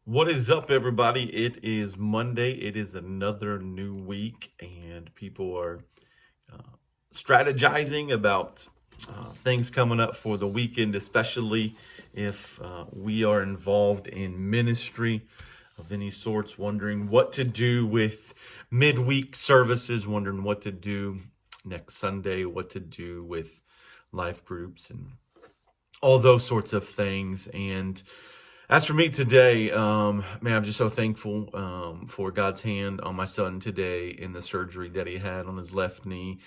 What is up, everybody? It is Monday. It is another new week, and people are strategizing about things coming up for the weekend, especially if we are involved in ministry of any sorts, wondering what to do with midweek services, wondering what to do next Sunday, what to do with life groups, and all those sorts of things. And as for me today, man, I'm just so thankful for God's hand on my son today in the surgery that he had on his left knee.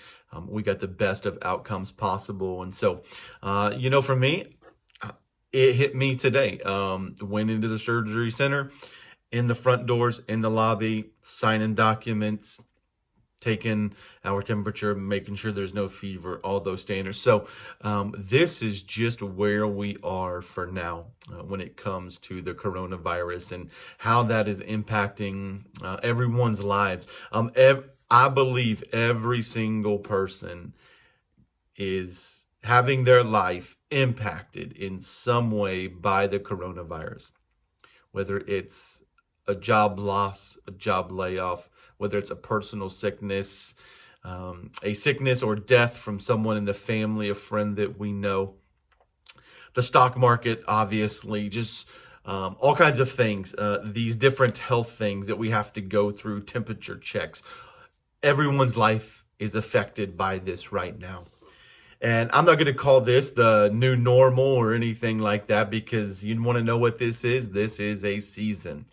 We got the best of outcomes possible. And so, for me, it hit me today. Went into the surgery center, in the front doors, in the lobby, signing documents, taking our temperature, making sure there's no fever, all those standards. So this is just where we are for now when it comes to the coronavirus and how that is impacting everyone's lives. I believe every single person is having their life impacted in some way by the coronavirus, whether it's a job loss, a job layoff, whether it's a personal sickness, a sickness or death from someone in the family, a friend that we know, the stock market, obviously, just all kinds of things, these different health things that we have to go through, temperature checks. Everyone's life is affected by this right now. And I'm not going to call this the new normal or anything like that, because you want to know what this is. This is a season.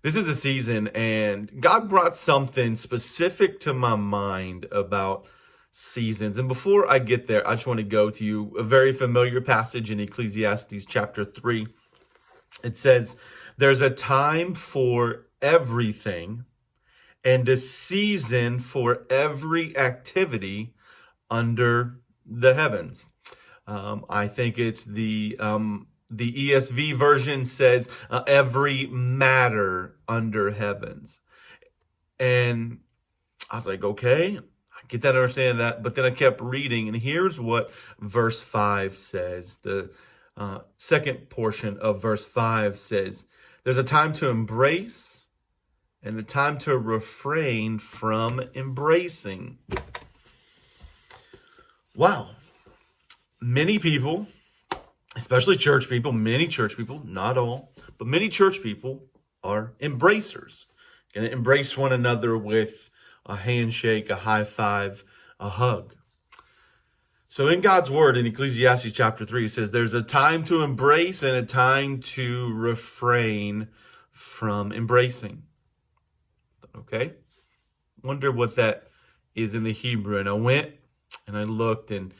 This is a season, and God brought something specific to my mind about seasons. And before I get there, I just want to go to you a very familiar passage in Ecclesiastes chapter 3. It says, "There's a time for everything and a season for every activity under the heavens." I think it's the ESV version says every matter under heavens. And I was like, okay, I get that, understand that. But then I kept reading, and here's what verse 5 says. The second portion of verse 5 says, "There's a time to embrace and a time to refrain from embracing." Wow. Many people, especially church people, many church people, not all, but many church people are embracers. Going to embrace one another with a handshake, a high five, a hug. So in God's word, in Ecclesiastes chapter 3, it says there's a time to embrace and a time to refrain from embracing. Okay? Wonder what that is in the Hebrew. And I went and I looked, and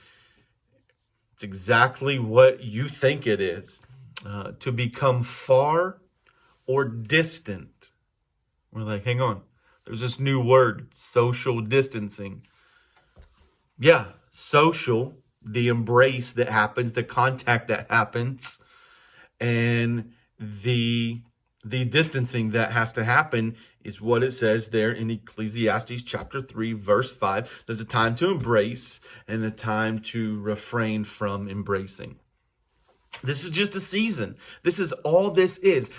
it's exactly what you think it is. To become far or distant. We're like, hang on. There's this new word, social distancing. Yeah, social, the embrace that happens, the contact that happens, and the distancing that has to happen is what it says there in Ecclesiastes chapter 3, verse 5. There's a time to embrace and a time to refrain from embracing. This is just a season. This is all this is.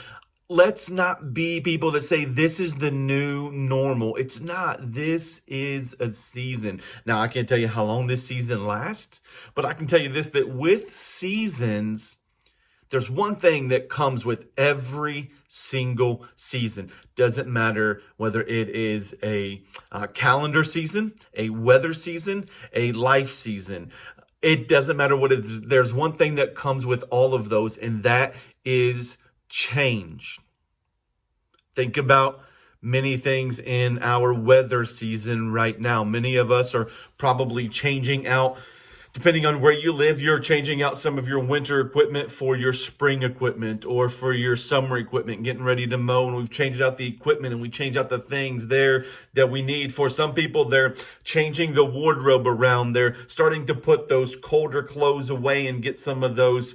Let's not be people that say this is the new normal. It's not. This is a season. Now, I can't tell you how long this season lasts, but I can tell you this, that with seasons, there's one thing that comes with every single season. Doesn't matter whether it is a calendar season, a weather season, a life season. It doesn't matter what it is. There's one thing that comes with all of those, and that is change. Think about many things in our weather season right now. Many of us are probably changing out. Depending on where you live, you're changing out some of your winter equipment for your spring equipment or for your summer equipment, getting ready to mow. And we've changed out the equipment and we changed out the things there that we need. For some people, they're changing the wardrobe around. They're starting to put those colder clothes away and get some of those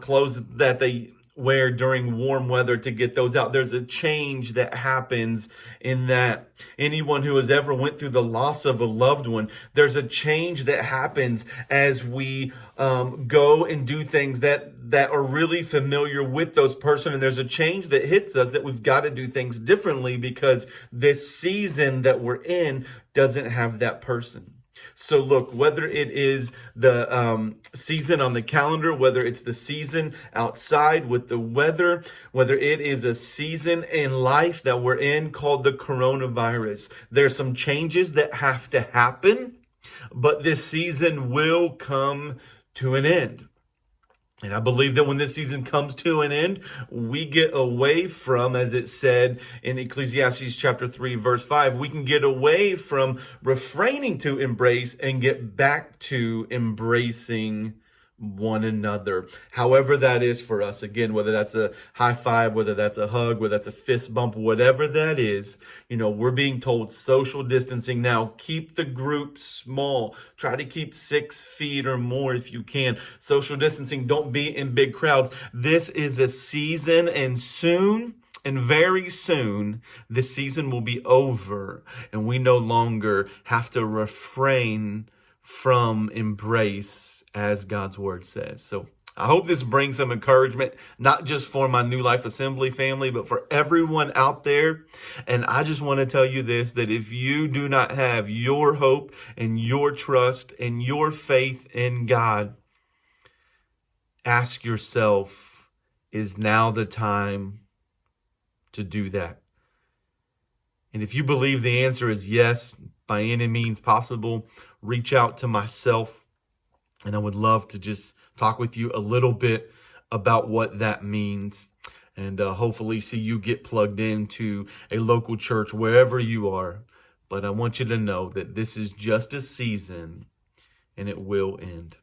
clothes that they wear during warm weather to get those out. There's a change that happens in that. Anyone who has ever went through the loss of a loved one, there's a change that happens as we go and do things that are really familiar with those person. And there's a change that hits us that we've got to do things differently because this season that we're in doesn't have that person. So look, whether it is the season on the calendar, whether it's the season outside with the weather, whether it is a season in life that we're in called the coronavirus, there's some changes that have to happen, but this season will come to an end. And I believe that when this season comes to an end, we get away from, as it said in Ecclesiastes chapter 3, verse 5, we can get away from refraining to embrace and get back to embracing one another. However that is for us. Again, whether that's a high five, whether that's a hug, whether that's a fist bump, whatever that is, we're being told social distancing now. Keep the group small. Try to keep 6 feet or more if you can. Social distancing. Don't be in big crowds. This is a season, and soon, and very soon, this season will be over, and we no longer have to refrain from embrace, as God's word says. So I hope this brings some encouragement, not just for my New Life Assembly family, but for everyone out there. And I just want to tell you this, that if you do not have your hope and your trust and your faith in God, ask yourself, is now the time to do that? And if you believe the answer is yes, by any means possible, reach out to myself. And I would love to just talk with you a little bit about what that means, and hopefully see you get plugged into a local church wherever you are. But I want you to know that this is just a season, and it will end.